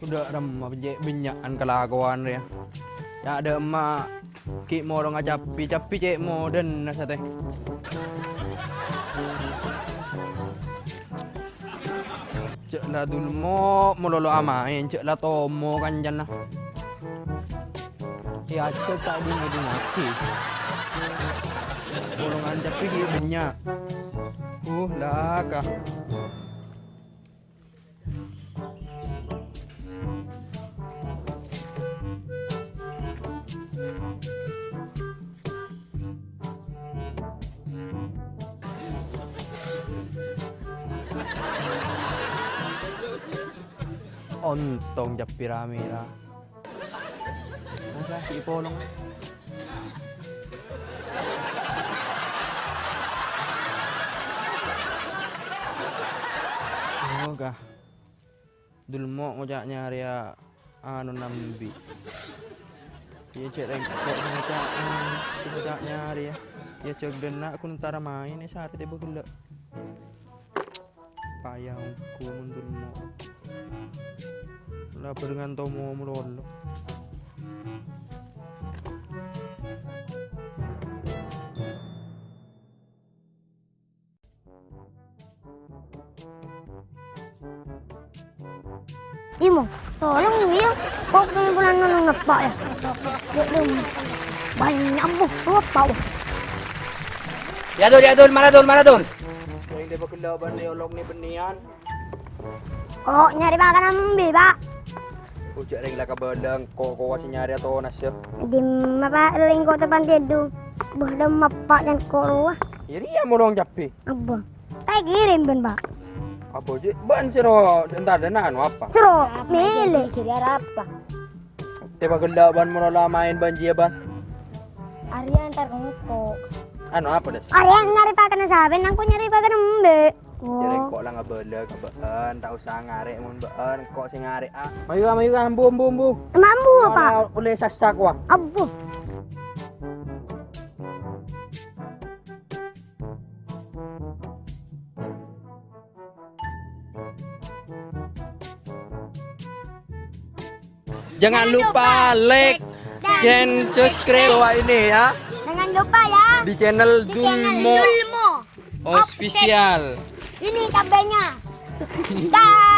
Udah ramah benyakan kelakuan dia. Ya ada emak ki mau orang capi cek modern nasa teh. Cek lah dulu mau lolo amain cek lah tomo kanjan lah. Ya cek tadi ngeding mati. Golongan capi ki banyak. Lah kah. Ontong Japi rame lah. Masa si Ipolong. Oh kah. Dulu mau ngojak nyari ya anu nambi. Dia cek rengkok ngojak nyari ya. Ya cek dena aku ntar main saat itu gelak. Payangku mundur mau. Lah dengan tomo mulolo. Imo, tolong ya. Kok bulan nang ngepak ya? Belum banyak ambuh ngepak. Ya dul, mana dul? Yang dia bakal ban dialog ni benian. Oh, nyari makan ambi, Pak. Ujak ring lah kabeleng, kok si nyari atau nasya. Di mapa ring ko tepan tedu. Bah dem mapak dan ko Iri ya mulong Japi. Abah. Tai kirim ben, Pak. Apa je? Ban siro entar dana anu apa? Sero, mele. Kira apa? Tiba gelak ban mulala main banjir ban. Arya antar ko. Anu apa das? Arya nyari pakan saben, aku nyari pakan embe. Jadi kok lah ngabeleng kebeen, tak usah ngarek mun been, kok sing ngarek ah. Mayu ambu. Mambu apa? Oleh sasak wah. Abu. Jangan lupa like dan subscribe bawah ini ya Jangan lupa ya. di channel Di channel Dulmo Dulmo Official. Ini cabenya. Dah.